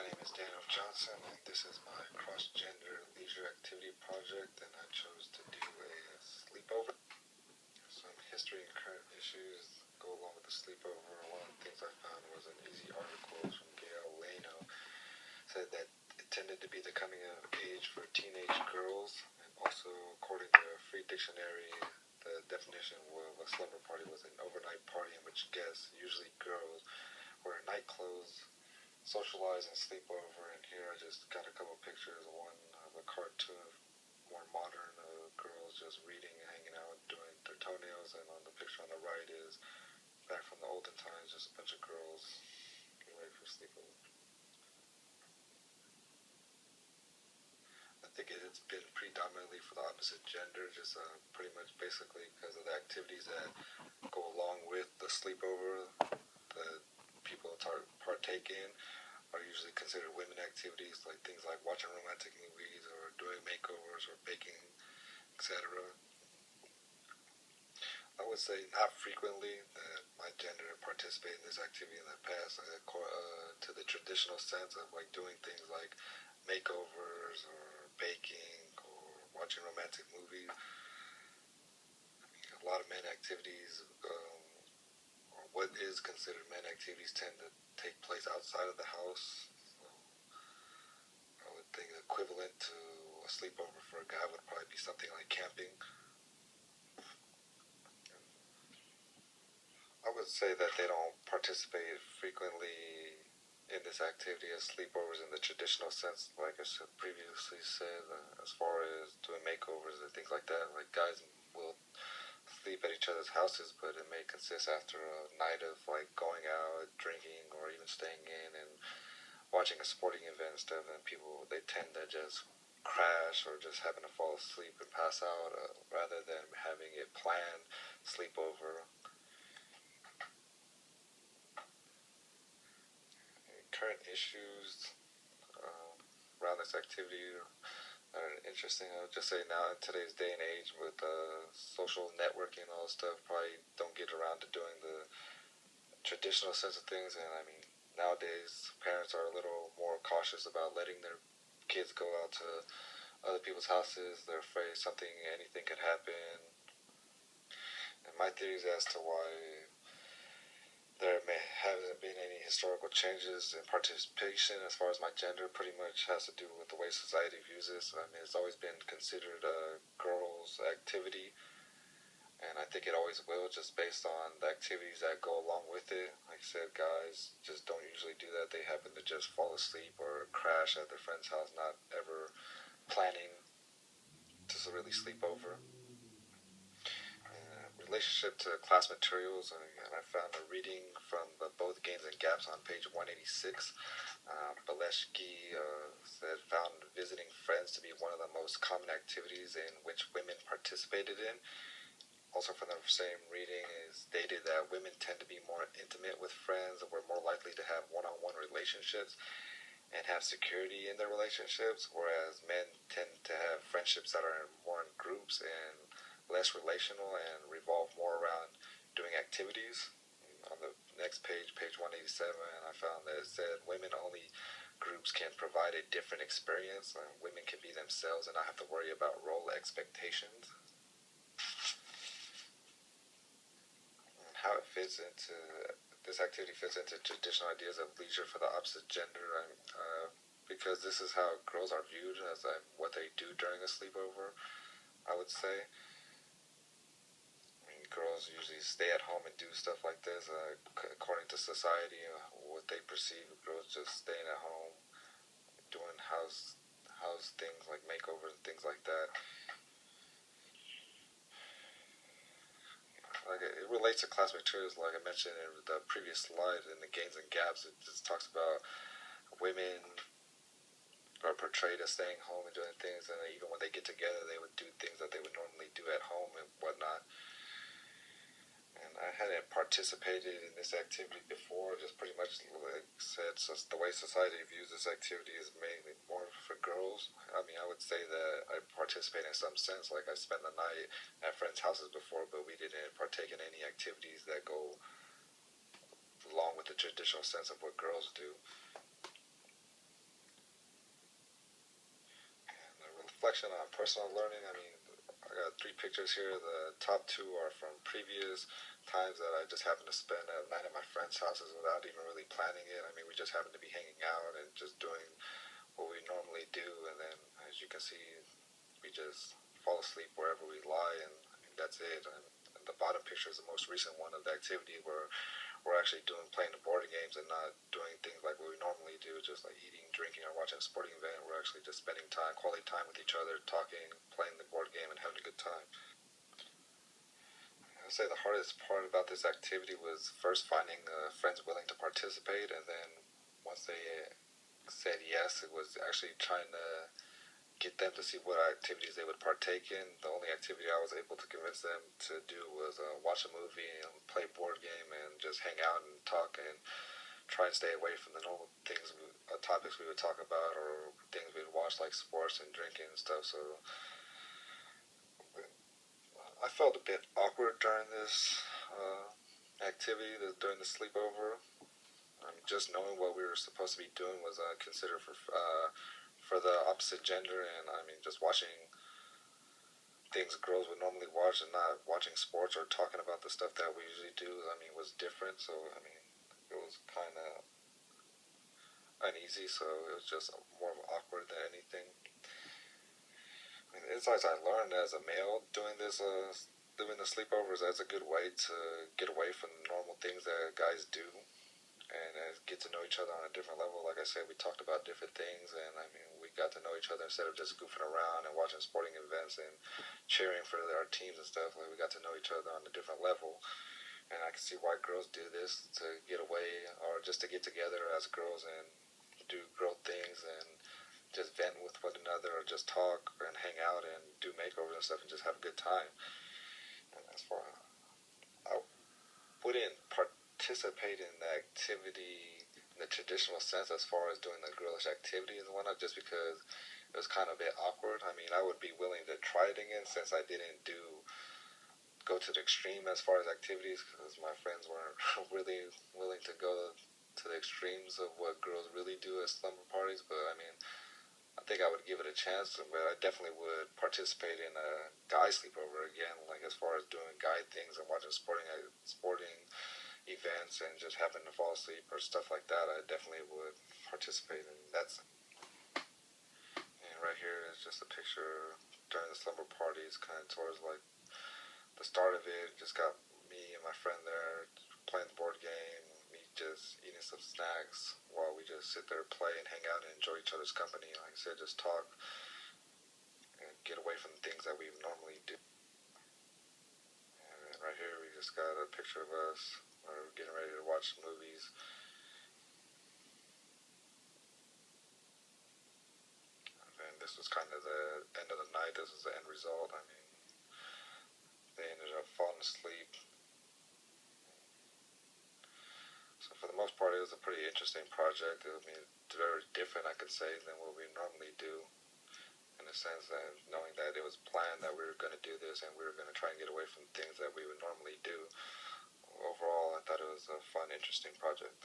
name is Daniel Johnson, and this is my cross-gender leisure activity project, and I chose to do a sleepover. Some history and current issues go along with the sleepover. One of the things I found was an easy article from Gail Lano, said that it tended to be the coming of age for teenage girls, and also according to a Free Dictionary, the definition of a slumber party was an overnight party in which guests, usually girls, wear night clothes, socialize and sleep over. And here I just got a couple pictures. One of a cartoon, more modern, girls just reading and hanging out doing their toenails, and on the picture on the right is back from the olden times, just a bunch of girls getting ready for sleepover. I think it's been predominantly for the opposite gender, just pretty much basically because of the activities that go along with the sleepover. The people partake in are usually considered women activities, like things like watching romantic movies or doing makeovers or baking, etc. I would say not frequently that my gender participated in this activity in the past, to the traditional sense of like doing things like makeovers or baking or watching romantic movies. I mean, a lot of men activities, or what is considered men activities, tend to take place outside of the house. So I would think equivalent to a sleepover for a guy would probably be something like camping. I would say that they don't participate frequently in this activity as sleepovers in the traditional sense, like I previously said, as far as doing makeovers and things like that. Like guys will sleep at each other's houses, but it may consist after a night of like going out, drinking, or even staying in and watching a sporting event and stuff. And people, they tend to just crash or just happen to fall asleep and pass out, rather than having it planned sleepover. Current issues around this activity are interesting. I would just say now in today's day and age with social networking and all this stuff, probably don't get around to doing the traditional sense of things. And I mean, nowadays parents are a little more cautious about letting their kids go out to other people's houses. They're afraid anything could happen. And my theories as to why there haven't been any historical changes in participation as far as my gender pretty much has to do with the way society views this. I mean, it's always been considered a girl's activity, and I think it always will, just based on the activities that go along with it. Like I said, guys just don't usually do that. They happen to just fall asleep or crash at their friend's house, not ever planning to really sleep over. Relationship to class materials, and I found a reading from both Gains and Gaps on page 186. Baleshki found visiting friends to be one of the most common activities in which women participated in. Also from the same reading is stated that women tend to be more intimate with friends and were more likely to have one-on-one relationships and have security in their relationships, whereas men tend to have friendships that are more in groups and less relational and revolve more around doing activities. On the next page, page 187, I found that it said women-only groups can provide a different experience. Women can be themselves and not have to worry about role expectations. And how it fits into this activity fits into traditional ideas of leisure for the opposite gender, because this is how girls are viewed as what they do during a sleepover, I would say. Girls usually stay at home and do stuff like this. According to society, what they perceive of girls just staying at home, doing house things like makeovers and things like that. Like it relates to class materials, like I mentioned in the previous slide in the Gains and Gaps. It just talks about women are portrayed as staying home and doing things, and even when they get together, they would do things that they would normally do at home and whatnot. And I hadn't participated in this activity before, just pretty much like said, so the way society views this activity is mainly more for girls. I mean, I would say that I participate in some sense, like I spent the night at friends' houses before, but we didn't partake in any activities that go along with the traditional sense of what girls do. reflection on personal learning. I mean, I got three pictures here. The top two are from previous times that I just happened to spend a night at my friends' houses without even really planning it. I mean, we just happened to be hanging out and just doing what we normally do, and then as you can see, we just fall asleep wherever we lie, and I mean, that's it. And the bottom picture is the most recent one of the activity where we're actually playing the board games and not doing things like what we normally do, just like eating, drinking, or watching a sporting event. We're actually just spending time, quality time with each other, talking, playing the board game, and having a good time. I'd say the hardest part about this activity was first finding friends willing to participate, and then once they said yes, it was actually trying to get them to see what activities they would partake in. The only activity I was able to convince them to do was watch a movie and play a board game and just hang out and talk and try and stay away from the normal things, topics we would talk about or things we would watch like sports and drinking and stuff. So I felt a bit awkward during this activity, during the sleepover. Just knowing what we were supposed to be doing was considered for the opposite gender, and I mean just watching things girls would normally watch and not watching sports or talking about the stuff that we usually do. I mean, was different. So I mean, it was kind of uneasy. So it was just more of awkward than anything. I mean, the insights I learned as a male doing the sleepovers, that's a good way to get away from normal things that guys do and get to know each other on a different level. Like I said, we talked about different things, and I mean, we got to know each other instead of just goofing around and watching sporting events and cheering for our teams and stuff. Like we got to know each other on a different level, and I can see why girls do this to get away or just to get together as girls and do girl things and just vent with one another or just talk and hang out and do makeovers and stuff and just have a good time. And as far I wouldn't participate in the activity in the traditional sense as far as doing the girlish activities and whatnot, just because it was kind of a bit awkward. I mean, I would be willing to try it again since I didn't go to the extreme as far as activities because my friends weren't really willing to go to the extremes of what girls really do at slumber parties. But I mean, I think I would give it a chance, but I definitely would participate in a guy sleepover again, like as far as doing guy things and watching sporting events and just happen to fall asleep or stuff like that. I definitely would participate in that. And right here is just a picture during the slumber parties, kind of towards like the start of it. Just got me and my friend there playing the board game, me just eating some snacks while we just sit there, play and hang out and enjoy each other's company. Like I said, just talk and get away from the things that we normally do. And right here we just got a picture of us. We're getting ready to watch movies. And this was kind of the end of the night. This was the end result. I mean, they ended up falling asleep. So for the most part, it was a pretty interesting project. I mean, it's very different, I could say, than what we normally do. In a sense that knowing that it was planned that we were going to do this and we were going to try and get away from things that we would normally do. Overall, I thought it was a fun, interesting project.